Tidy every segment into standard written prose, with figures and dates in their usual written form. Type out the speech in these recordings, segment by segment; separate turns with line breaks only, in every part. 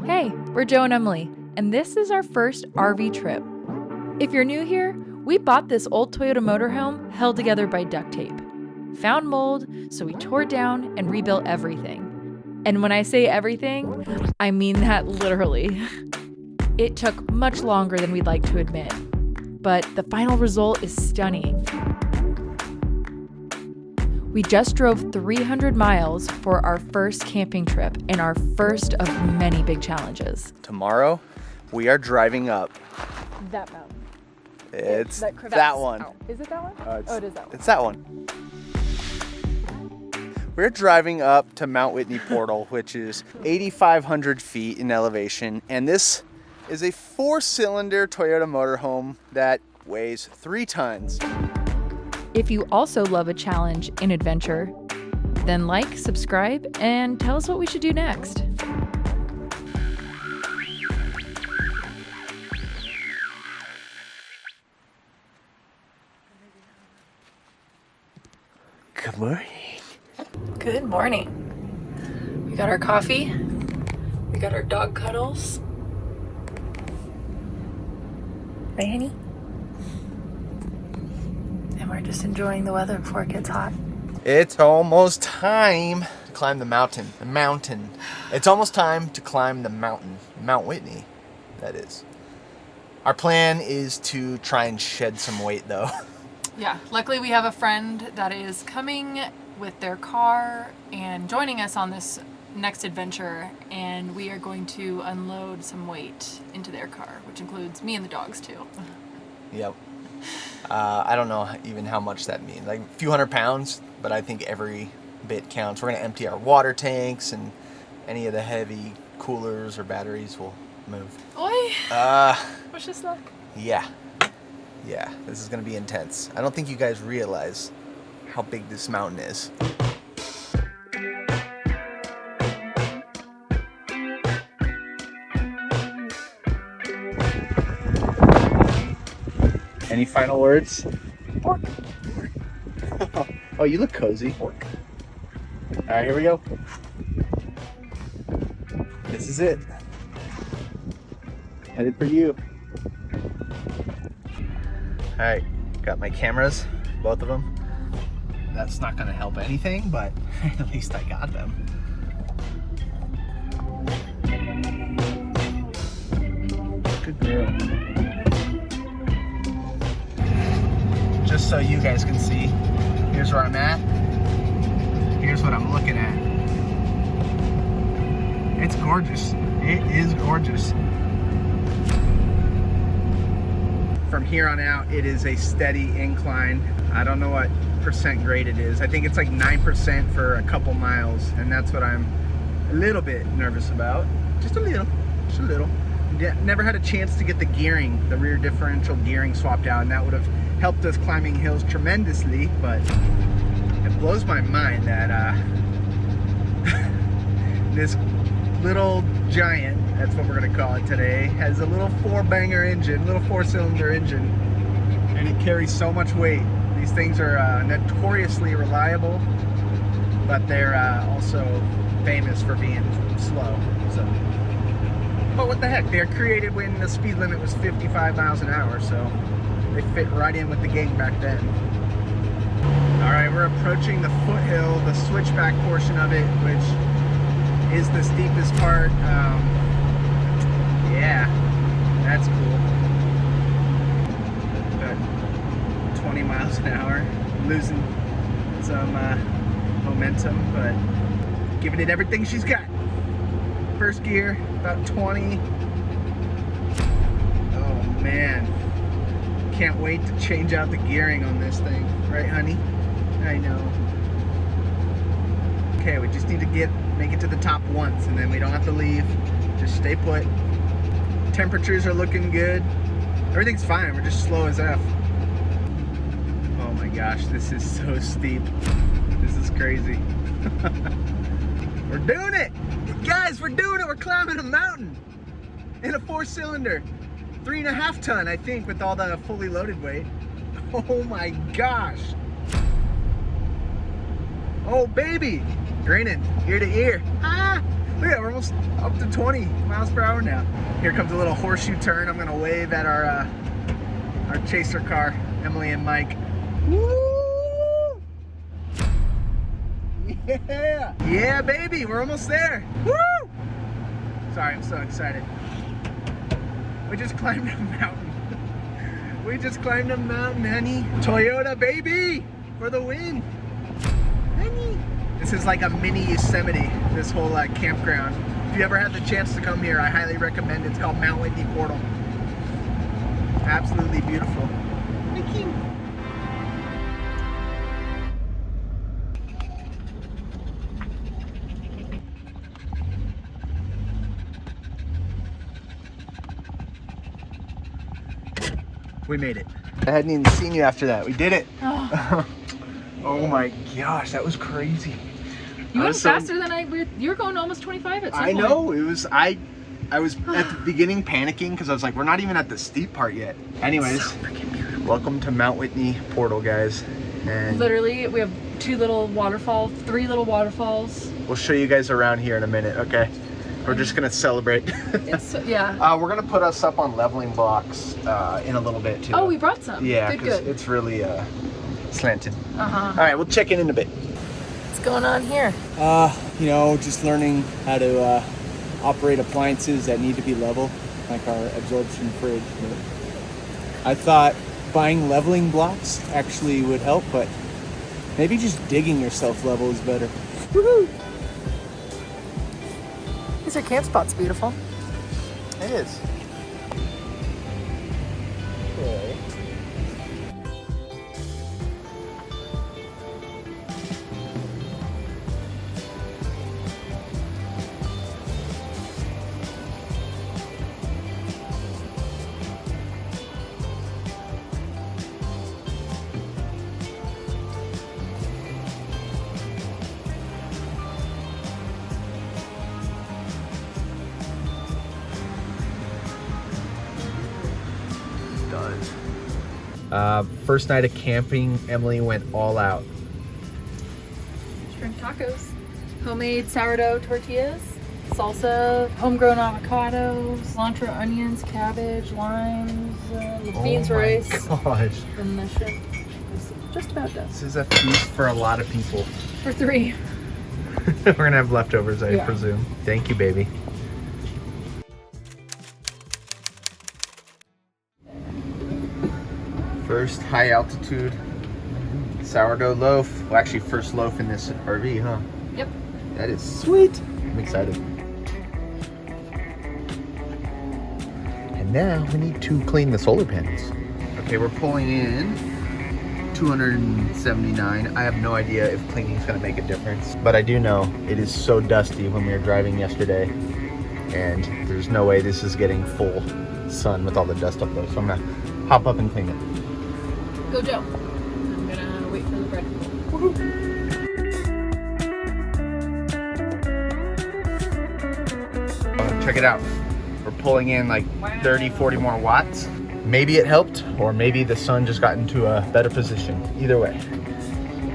Hey, we're Joe and Emily, and this is our first RV trip. If you're new here, we bought this old Toyota Motorhome held together by duct tape. Found mold, so we tore it down and rebuilt everything. And when I say everything, I mean that literally. It took much longer than we'd like to admit, but the final result is stunning. We just drove 300 miles for our first camping trip and our first of many big challenges.
Tomorrow, we are driving up.
That mountain.
It's
that crevasse.
that one.
Oh. Is it that one? It is that one.
It's that one. We're driving up to Mount Whitney Portal, which is 8,500 feet in elevation, and this is a 4-cylinder Toyota Motorhome that weighs 3 tons.
If you also love a challenge and adventure, then like, subscribe, and tell us what we should do next.
Good morning.
Good morning. We got our coffee. We got our dog cuddles. Right, honey? And we're just enjoying the weather before it gets hot.
It's almost time to climb the mountain. It's almost time to climb the mountain. Mount Whitney, that is. Our plan is to try and shed some weight, though.
Yeah, luckily we have a friend that is coming with their car and joining us on this next adventure, and we are going to unload some weight into their car, which includes me and the dogs too.
Yep. I don't know even how much that means, like a few hundred pounds, but I think every bit counts. We're gonna empty our water tanks, and any of the heavy coolers or batteries will move.
Oi! Wish us luck.
Yeah, this is gonna be intense. I don't think you guys realize how big this mountain is. Any final words? Pork. Oh, you look cozy. Pork. All right, here we go. This is it. Headed for you. All right, got my cameras, both of them. That's not gonna help anything, but at least I got them. Good girl. Just so you guys can see, here's where I'm at. Here's what I'm looking at. It's gorgeous. It is gorgeous. From here on out, it is a steady incline. I don't know what percent grade it is. I think it's like 9% for a couple miles, and that's what I'm a little bit nervous about. Just a little. Yeah, never had a chance to get the gearing, the rear differential gearing swapped out, and that would have helped us climbing hills tremendously, but it blows my mind that this little giant, that's what we're gonna call it today, has a little 4-cylinder engine, and it carries so much weight. These things are notoriously reliable, but they're also famous for being slow. So, but what the heck, they're created when the speed limit was 55 miles an hour, so they fit right in with the gang back then. All right, we're approaching the foothill, the switchback portion of it, which is the steepest part. Yeah, that's cool. About 20 miles an hour, losing some momentum, but giving it everything she's got. First gear, about 20. Oh man, can't wait to change out the gearing on this thing, right honey? I know. Okay, we just need to make it to the top once, and then we don't have to leave. Just stay put. Temperatures are looking good. Everything's fine, we're just slow as F. Oh my gosh, this is so steep. This is crazy. We're doing it! Guys, we're doing it! We're climbing a mountain in a 4-cylinder. 3.5 ton, I think, with all the fully loaded weight. Oh my gosh. Oh baby, grinning ear to ear. Ah, Look at that, we're almost up to 20 miles per hour now. Here comes a little horseshoe turn. I'm gonna wave at our chaser car, Emily and Mike. Woo! Yeah! Yeah, baby, we're almost there. Woo! Sorry, I'm so excited. We just climbed a mountain. We just climbed a mountain, honey. Toyota, baby, for the win. Honey. This is like a mini Yosemite, this whole campground. If you ever had the chance to come here, I highly recommend it. It's called Mount Whitney Portal. Absolutely beautiful. Thank you. We made it. I hadn't even seen you after that. We did it.
Oh,
Oh my gosh, that was crazy.
you went faster than you were going almost 25 at some
I
point.
know. It was I was at the beginning panicking because I was like, we're not even at the steep part yet. Anyways,
So freaking beautiful.
welcome to Mount Whitney Portal, guys. And
Literally, we have 3 little waterfalls.
we'll show you guys around here in a minute, okay? We're just gonna celebrate.
It's yeah.
We're gonna put us up on leveling blocks in a little bit too.
Oh, we brought some.
Yeah,
good,
because
good.
it's really slanted.
Uh-huh.
All right, we'll check in a bit.
What's going on here?
You know, just learning how to operate appliances that need to be level, like our absorption fridge. I thought buying leveling blocks actually would help, but maybe just digging yourself level is better.
Woohoo! These are camp spots, beautiful.
It is. Okay. First night of camping, Emily went all out.
Shrimp tacos. Homemade sourdough tortillas. Salsa, homegrown avocado, cilantro, onions, cabbage, limes, beans, rice.
Gosh,
And the shrimp is just about done.
this is a feast for a lot of people.
For 3.
We're gonna have leftovers, I
Yeah.
presume. Thank you, baby. First high altitude sourdough loaf. Well, actually, first loaf in this RV, huh?
Yep.
That is sweet. I'm excited. And now we need to clean the solar panels. Okay, we're pulling in 279. I have no idea if cleaning is going to make a difference, but I do know it is so dusty when we were driving yesterday, and there's no way this is getting full sun with all the dust up there. So I'm going to hop up and clean it.
Go, Joe. I'm gonna wait for the bread.
Check it out. We're pulling in like 30, 40 more watts. Maybe it helped, or maybe the sun just got into a better position. Either way.
I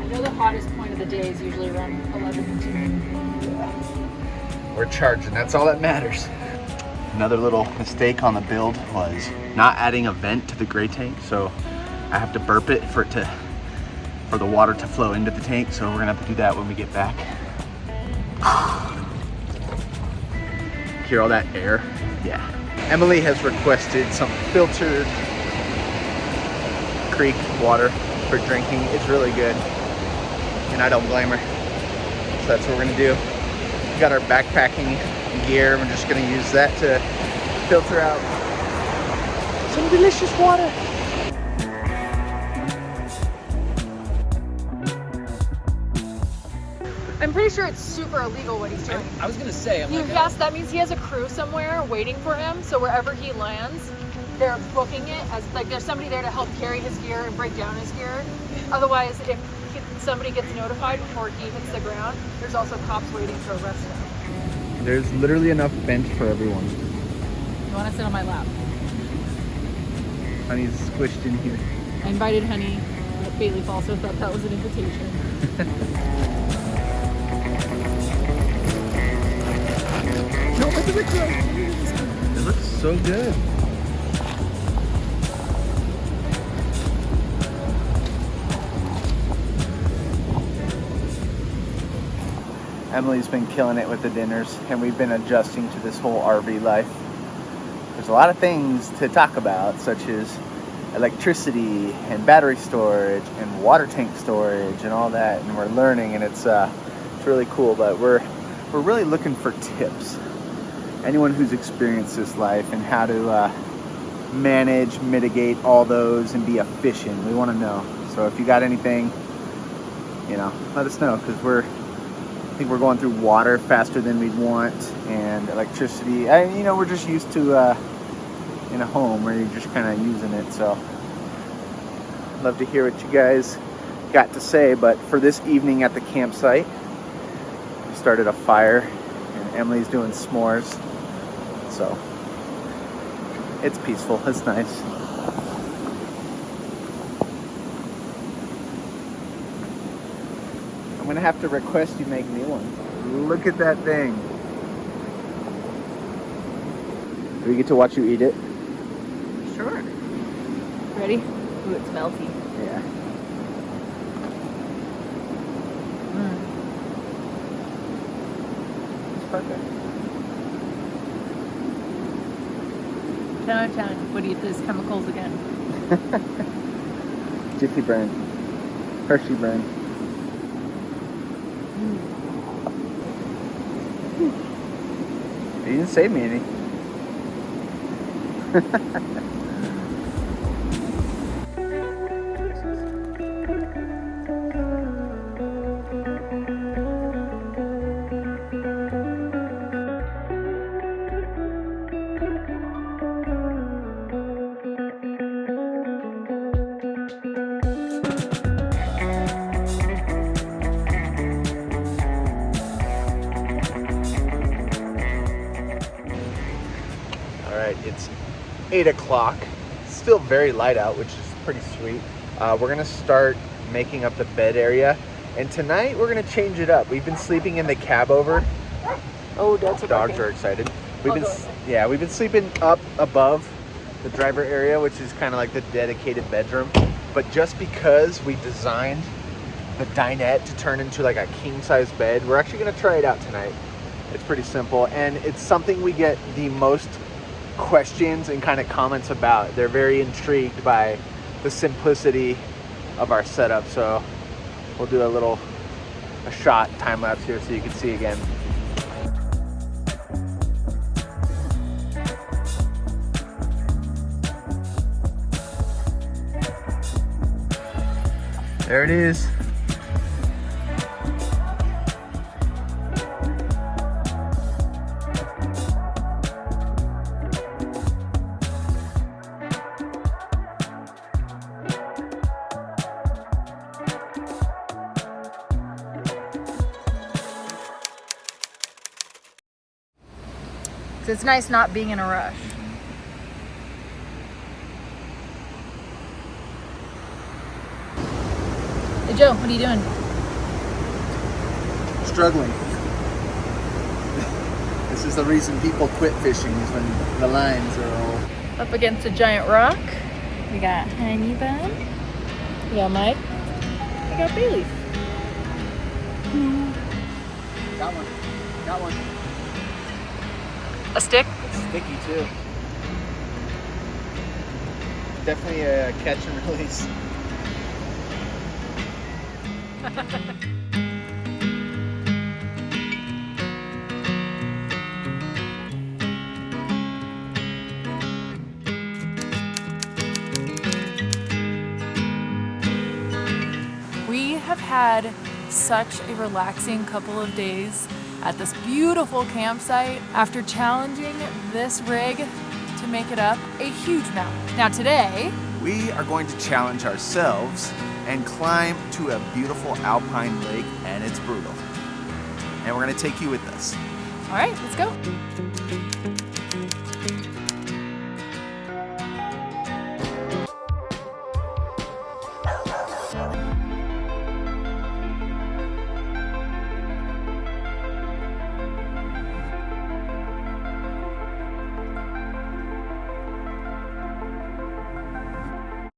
know the hottest point of the day is usually around 11 to noon.
We're charging, that's all that matters. Another little mistake on the build was not adding a vent to the gray tank, so I have to burp it for the water to flow into the tank, so we're gonna have to do that when we get back. Hear all that air? Yeah. Emily has requested some filtered creek water for drinking. It's really good, and I don't blame her. So that's what we're gonna do. We got our backpacking gear. We're just gonna use that to filter out some delicious water.
I'm pretty sure it's super illegal what he's doing.
I was gonna say,
Yes, that means he has a crew somewhere waiting for him. So wherever he lands, they're booking it as like there's somebody there to help carry his gear and break down his gear. Otherwise, if somebody gets notified before he hits the ground, there's also cops waiting to arrest him.
There's literally enough bench for everyone.
You want to sit on my lap?
Honey's squished in here.
I invited Honey. Bailey also thought that was an invitation.
It looks so good.
Emilee's been killing it with the dinners, and we've been adjusting to this whole RV life. There's a lot of things to talk about, such as electricity and battery storage and water tank storage and all that, and we're learning, and it's really cool. But we're really looking for tips. Anyone who's experienced this life and how to manage, mitigate all those and be efficient, we want to know. So if you got anything, you know, let us know, because I think we're going through water faster than we'd want, and electricity. We're just used to in a home where you're just kind of using it. So love to hear what you guys got to say. But for this evening at the campsite, we started a fire, and Emilee's doing s'mores. So it's peaceful. It's nice. I'm gonna have to request you make me one. Look at that thing. Do we get to watch you eat it?
Sure. Ready? Ooh, it's melty.
Yeah. It's perfect.
10 out of 10. Would eat these chemicals again.
Jiffy brand. Hershey brand. You didn't save me any. It's 8 o'clock. Still very light out, which is pretty sweet. We're gonna start making up the bed area, and tonight we're gonna change it up. We've been sleeping in the cab over.
Oh, that's a
Dogs are excited. We've been sleeping up above the driver area, which is kind of like the dedicated bedroom. But just because we designed the dinette to turn into like a king size bed, we're actually gonna try it out tonight. It's pretty simple, and it's something we get the most questions and kind of comments about. They're very intrigued by the simplicity of our setup. So we'll do a shot time lapse here so you can see again. There it is.
It's nice not being in a rush. Hey Joe, what are you doing?
Struggling. This is the reason people quit fishing, is when the lines are all...
Up against a giant rock. We got Honey Bun. We got Mike. We got Bailey.
Got one. Got one.
A stick?
It's sticky too. Definitely a catch and release.
We have had such a relaxing couple of days at this beautiful campsite after challenging this rig to make it up a huge mountain. Now today,
We are going to challenge ourselves and climb to a beautiful alpine lake, and it's brutal. And we're going to take you with us.
all right, let's go.